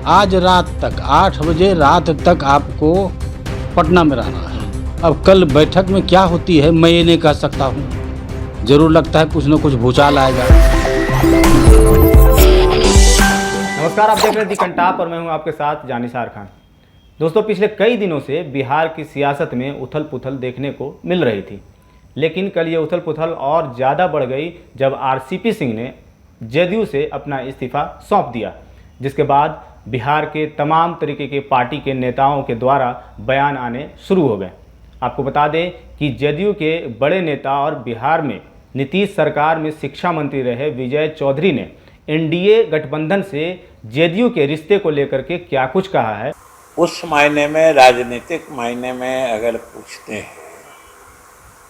आज रात तक 8 बजे रात तक आपको पटना में रहना है। अब कल बैठक में क्या होती है मैं ये नहीं कह सकता हूँ। जरूर लगता है कुछ न कुछ भूचाल आएगा। नमस्कार, आप देख रहे हैं दी कंटाप और मैं हूं आपके साथ जानिसार खान। दोस्तों, पिछले कई दिनों से बिहार की सियासत में उथल पुथल देखने को मिल रही थी, लेकिन कल ये उथल पुथल और ज़्यादा बढ़ गई जब आरसीपी सिंह ने जदयू से अपना इस्तीफा सौंप दिया, जिसके बाद बिहार के तमाम तरीके के पार्टी के नेताओं के द्वारा बयान आने शुरू हो गए। आपको बता दें कि जदयू के बड़े नेता और बिहार में नीतीश सरकार में शिक्षा मंत्री रहे विजय चौधरी ने एनडीए गठबंधन से जदयू के रिश्ते को लेकर के क्या कुछ कहा है। उस मायने में, राजनीतिक मायने में अगर पूछते हैं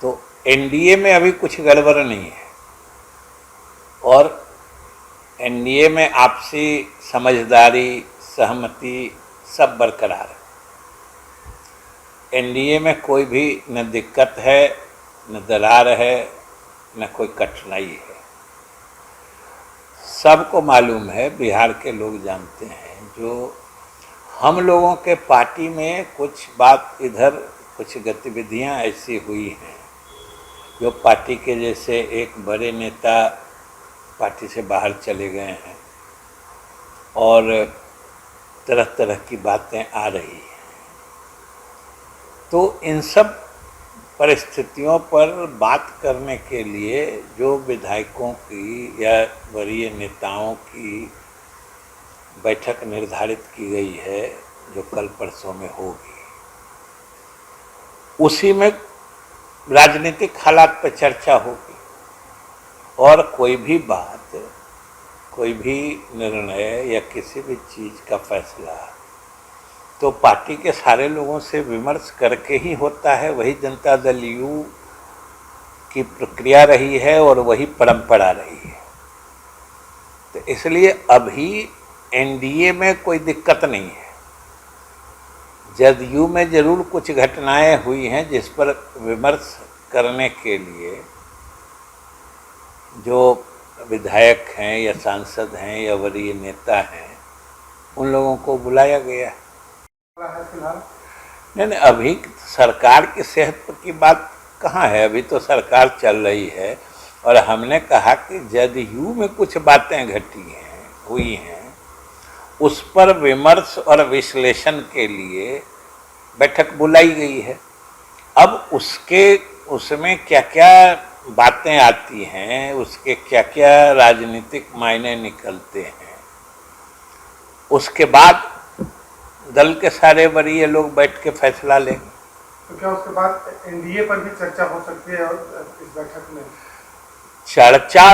तो एनडीए में अभी कुछ गड़बड़ नहीं है और एनडीए में आपसी समझदारी, सहमति सब बरकरार है। एनडीए में कोई भी न दिक्कत है, न दरार है, न कोई कठिनाई है। सबको मालूम है, बिहार के लोग जानते हैं, जो हम लोगों के पार्टी में कुछ बात इधर, कुछ गतिविधियां ऐसी हुई हैं जो पार्टी के जैसे एक बड़े नेता पार्टी से बाहर चले गए हैं और तरह तरह की बातें आ रही हैं। तो इन सब परिस्थितियों पर बात करने के लिए जो विधायकों की या वरीय नेताओं की बैठक निर्धारित की गई है, जो कल परसों में होगी, उसी में राजनीतिक हालात पर चर्चा होगी और कोई भी बात, कोई भी निर्णय या किसी भी चीज़ का फैसला तो पार्टी के सारे लोगों से विमर्श करके ही होता है। वही जनता दल यू की प्रक्रिया रही है और वही परंपरा रही है। तो इसलिए अभी एनडीए में कोई दिक्कत नहीं है। जदयू में जरूर कुछ घटनाएं हुई हैं जिस पर विमर्श करने के लिए जो विधायक हैं या सांसद हैं या वरीय नेता हैं, उन लोगों को बुलाया गया है। नहीं, अभी सरकार की सेहत की बात कहाँ है, अभी तो सरकार चल रही है और हमने कहा कि जदयू में कुछ बातें घटी हैं, हुई हैं, उस पर विमर्श और विश्लेषण के लिए बैठक बुलाई गई है। अब उसमें क्या क्या बातें आती हैं, उसके क्या क्या राजनीतिक मायने निकलते हैं, उसके बाद दल के सारे वरीय लोग बैठ के फैसला लेंगे। तो क्या उसके बाद एनडीए पर भी चर्चा हो सकती है इस बैठक में? चर्चा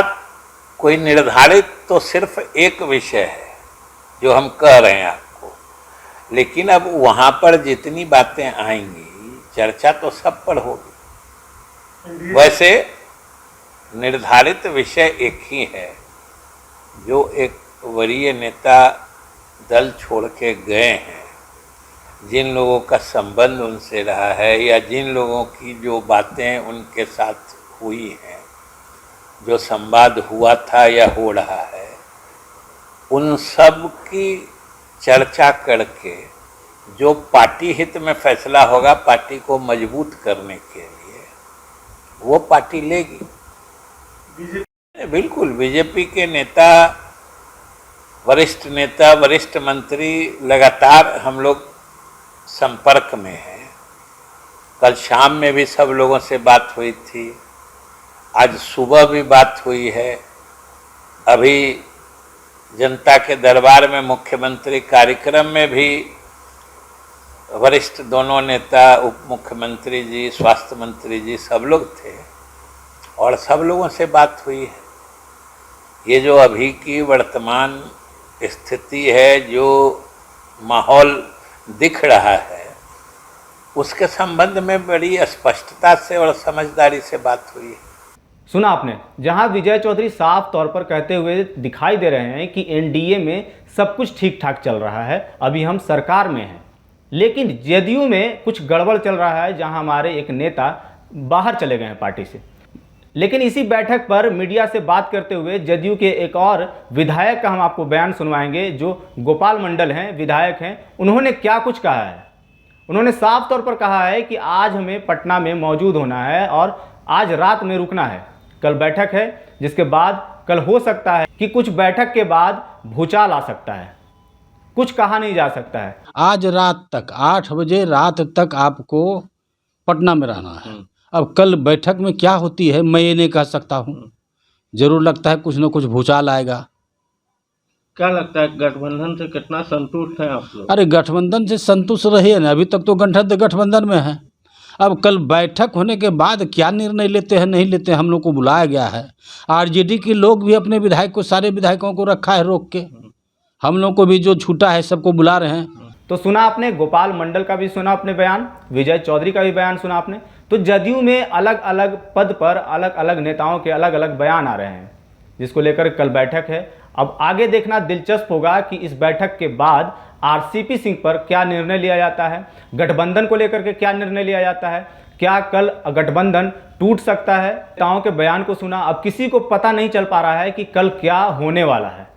कोई निर्धारित तो सिर्फ एक विषय है जो हम कह रहे हैं आपको, लेकिन अब वहाँ पर जितनी बातें आएंगी चर्चा तो सब पर होगी। वैसे निर्धारित विषय एक ही है, जो एक वरीय नेता दल छोड़ के गए हैं, जिन लोगों का संबंध उनसे रहा है या जिन लोगों की जो बातें उनके साथ हुई हैं, जो संवाद हुआ था या हो रहा है, उन सब की चर्चा करके जो पार्टी हित में फैसला होगा, पार्टी को मजबूत करने के लिए, वो पार्टी लेगी। बिल्कुल, बीजेपी के नेता, वरिष्ठ नेता, वरिष्ठ मंत्री लगातार हम लोग संपर्क में हैं। कल शाम में भी सब लोगों से बात हुई थी, आज सुबह भी बात हुई है। अभी जनता के दरबार में मुख्यमंत्री कार्यक्रम में भी वरिष्ठ दोनों नेता, उप मुख्यमंत्री जी, स्वास्थ्य मंत्री जी, सब लोग थे और सब लोगों से बात हुई है। ये जो अभी की वर्तमान स्थिति है, जो माहौल दिख रहा है, उसके संबंध में बड़ी स्पष्टता से और समझदारी से बात हुई है। सुना आपने, जहां विजय चौधरी साफ तौर पर कहते हुए दिखाई दे रहे हैं कि एनडीए में सब कुछ ठीक ठाक चल रहा है, अभी हम सरकार में हैं, लेकिन जदयू में कुछ गड़बड़ चल रहा है, जहां हमारे एक नेता बाहर चले गए हैं पार्टी से। लेकिन इसी बैठक पर मीडिया से बात करते हुए जदयू के एक और विधायक का हम आपको बयान सुनवाएंगे, जो गोपाल मंडल हैं, विधायक हैं। उन्होंने क्या कुछ कहा है। उन्होंने साफ तौर पर कहा है कि आज हमें पटना में मौजूद होना है और आज रात में रुकना है। कल बैठक है, जिसके बाद कल हो सकता है कि कुछ बैठक के बाद भूचाल आ सकता है, कुछ कहा नहीं जा सकता है। आज रात तक 8 बजे रात तक आपको पटना में रहना है। अब कल बैठक में क्या होती है मैं ये नहीं कह सकता हूँ। जरूर लगता है कुछ न कुछ भूचाल आएगा। क्या लगता है गठबंधन से कितना संतुष्ट हैं आप लोग? अरे गठबंधन से संतुष्ट रहिए ना, अभी तक तो गठबंधन में है। अब कल बैठक होने के बाद क्या निर्णय लेते हैं नहीं लेते हैं, हम लोग को बुलाया गया है। आरजेडी के लोग भी अपने विधायक को, सारे विधायकों को रखा है रोक के। हम लोग को भी जो छूटा है सबको बुला रहे हैं। तो सुना आपने, गोपाल मंडल का भी सुना अपने बयान, विजय चौधरी का भी बयान सुना आपने। तो जदयू में अलग अलग पद पर अलग अलग नेताओं के अलग अलग बयान आ रहे हैं, जिसको लेकर कल बैठक है। अब आगे देखना दिलचस्प होगा कि इस बैठक के बाद आरसीपी सिंह पर क्या निर्णय लिया जाता है, गठबंधन को लेकर के क्या निर्णय लिया जाता है, क्या कल गठबंधन टूट सकता है। नेताओं के बयान को सुना, अब किसी को पता नहीं चल पा रहा है कि कल क्या होने वाला है।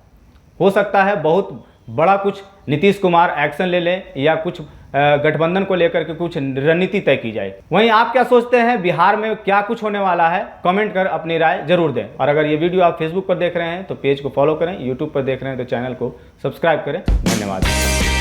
हो सकता है बहुत बड़ा कुछ नीतीश कुमार एक्शन ले लें या कुछ गठबंधन को लेकर के कुछ रणनीति तय की जाए। वहीं आप क्या सोचते हैं, बिहार में क्या कुछ होने वाला है? कमेंट कर अपनी राय जरूर दें। और अगर ये वीडियो आप फेसबुक पर देख रहे हैं तो पेज को फॉलो करें, यूट्यूब पर देख रहे हैं तो चैनल को सब्सक्राइब करें। धन्यवाद।